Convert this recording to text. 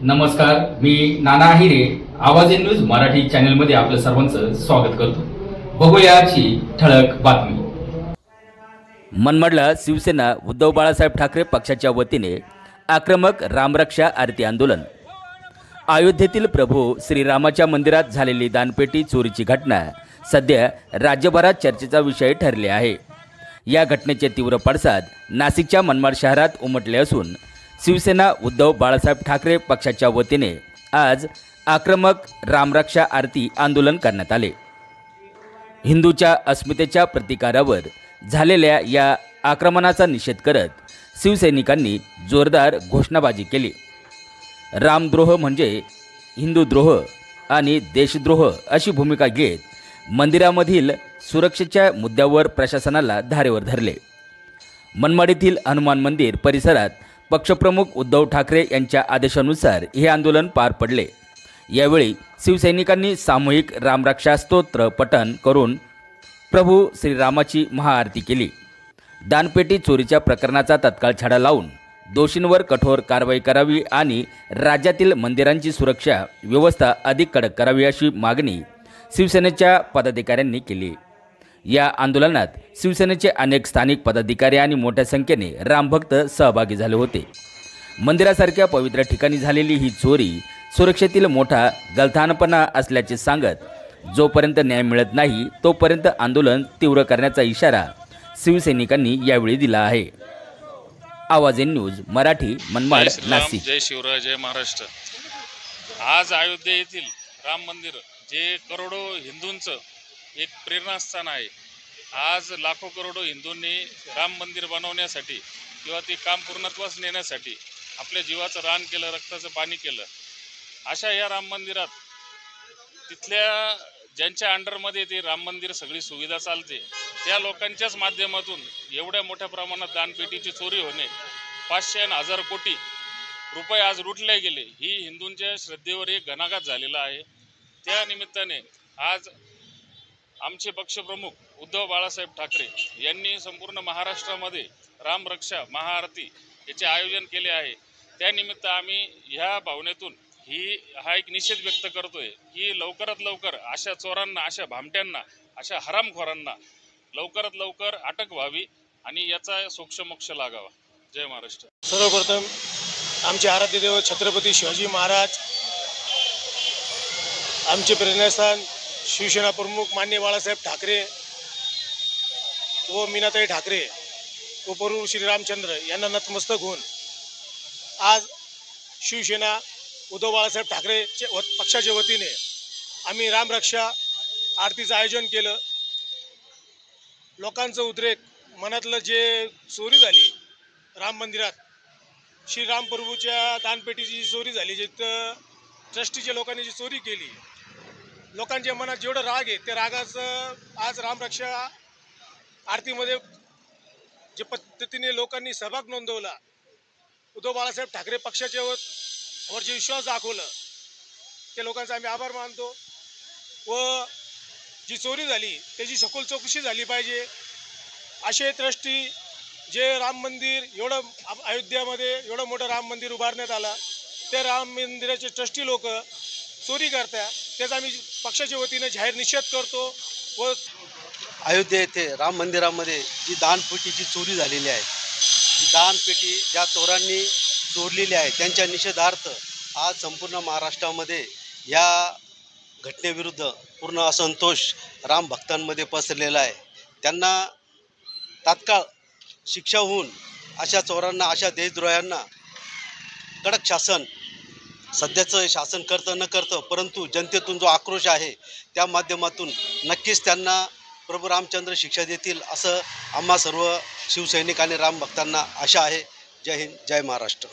नमस्कार, मी नाना आहिरे. आवाज in news Marathi चॅनलमध्ये आपलं सर्वांचं स्वागत करतो. बघूया आजची ठळक बातमी. मनमाडला शिवसेना उद्धव बाळासाहेब ठाकरे पक्षाच्या वतीने आक्रमक रामरक्षा आरती आंदोलन. अयोध्येतील प्रभू श्रीरामाच्या मंदिरात झालेली दानपेटी चोरीची घटना सध्या राज्यभरात चर्चेचा विषय ठरले आहे. या घटनेचे तीव्र पडसाद नाशिकच्या मनमाड शहरात उमटले असून शिवसेना उद्धव बाळासाहेब ठाकरे पक्षाच्या वतीने आज आक्रमक रामरक्षा आरती आंदोलन करण्यात आले. हिंदूच्या अस्मितेच्या प्रतिकारावर झालेल्या या आक्रमणाचा निषेध करत शिवसैनिकांनी जोरदार घोषणाबाजी केली. रामद्रोह म्हणजे हिंदूद्रोह आणि देशद्रोह अशी भूमिका घेत मंदिरामधील सुरक्षेच्या मुद्द्यावर प्रशासनाला धारेवर धरले. मनमाड येथील हनुमान मंदिर परिसरात पक्षप्रमुख उद्धव ठाकरे यांच्या आदेशानुसार हे आंदोलन पार पडले. यावेळी शिवसैनिकांनी सामूहिक रामरक्षा स्तोत्र पठण करून प्रभू श्रीरामाची महाआरती केली. दानपेटी चोरीच्या प्रकरणाचा तत्काळ छडा लावून दोषींवर कठोर कारवाई करावी आणि राज्यातील मंदिरांची सुरक्षा व्यवस्था अधिक कडक करावी अशी मागणी शिवसेनेच्या पदाधिकाऱ्यांनी केली. या आंदोलनात शिवसेनेचे अनेक स्थानिक पदाधिकारी आणि मोठ्या संख्येने रामभक्त सहभागी झाले होते. मंदिरासारख्या पवित्र ठिकाणी झालेली ही चोरी सुरक्षेतील मोठा गलथानपणा असल्याचे सांगत जोपर्यंत न्याय मिळत नाही तोपर्यंत आंदोलन तीव्र करण्याचा इशारा शिवसैनिकांनी यावेळी दिला आहे. आवाज इन न्यूज मराठी, मनमाड, नाशिक. जय शिवराय, जय महाराष्ट्र. आज अयोध्या येथील राम मंदिर जे करोडो हिंदूंचं एक प्रेरणास्थान आहे. आज लाखो करोडो हिंदूंनी राम मंदिर बनवण्यासाठी किंवा ते काम पूर्णत्वास नेण्यासाठी आपल्या जीवाचं रान केलं, रक्ताचं पाणी केलं. अशा या राम मंदिरात तिथल्या ज्यांच्या अंडरमध्ये ते राम मंदिर सगळी सुविधा चालते त्या लोकांच्याच माध्यमातून एवढ्या मोठ्या प्रमाणात दानपेटीची चोरी होणे, 500 आणि 1000 कोटी रुपये आज लुटले गेले, ही हिंदूंच्या श्रद्धेवर एक घणाघात झालेला आहे. त्या निमित्ताने आज आमचे पक्षप्रमुख उद्धव बाळासाहेब ठाकरे यांनी संपूर्ण महाराष्ट्रामध्ये रामरक्षा महाआरती याचे आयोजन केले आहे. त्यानिमित्त आम्ही ह्या भावनेतून हा एक निषेध व्यक्त करतोय की लवकरात लवकर अशा चोरांना, अशा भामट्यांना, अशा हरामखोरांना लवकरात लवकर अटक व्हावी आणि याचा सोक्षमोक्ष लागावा. जय महाराष्ट्र. सर्वप्रथम आमचे आराध्य देव छत्रपती शिवाजी महाराज, आमचे प्रेरणास्थान शिवसेना प्रमुख माननीय बाळासाहेब ठाकरे व मीनाताई ठाकरे व प्रभू श्रीरामचंद्र यांना नतमस्तक होऊन आज शिवसेना उद्धव बाळासाहेब ठाकरे पक्षाच्या वतीने आम्ही रामरक्षा आरतीचं आयोजन केलं. लोकांचं उद्रेक, मनातलं जे चोरी झाली राम मंदिरात, श्रीराम प्रभूच्या दानपेटीची चोरी झाली, जे ट्रस्टीच्या लोकांनी जी चोरी केली, लोकांच्या मनात जेवढं राग आहे त्या रागाचं आज रामरक्षा आरतीमध्ये जे पद्धतीने लोकांनी सहभाग नोंदवला, उद्धव बाळासाहेब ठाकरे पक्षाच्या वर जे विश्वास दाखवलं त्या लोकांचा आम्ही आभार मानतो. व जी चोरी झाली त्याची सखोल चौकशी झाली पाहिजे. असे ट्रस्टी जे राम मंदिर एवढं अयोध्यामध्ये एवढं मोठं राम मंदिर उभारण्यात आलं, त्या राम मंदिराचे ट्रस्टी लोक चोरी करतात, त्याचा आम्ही पक्षाच्या वतीने जाहीर निषेध करतो. व अयोध्या येथे राम मंदिरामध्ये जी दानपेटीची चोरी झालेली आहे, जी दानपेटी ज्या चोरांनी चोरलेली आहे त्यांच्या निषेधार्थ आज संपूर्ण महाराष्ट्रामध्ये या घटनेविरुद्ध पूर्ण असंतोष राम भक्तांमध्ये पसरलेला आहे. त्यांना तात्काळ शिक्षा होऊन अशा चोरांना, अशा देशद्रोह्यांना कडक शासन, सध्याचं शासन करतं न करतं, परंतु जनतेतून जो आक्रोश आहे त्या माध्यमातून नक्कीच त्यांना प्रभू रामचंद्र शिक्षा देतील असं आम्हा सर्व शिवसैनिक आणि रामभक्तांना आशा आहे. जय हिंद, जय महाराष्ट्र.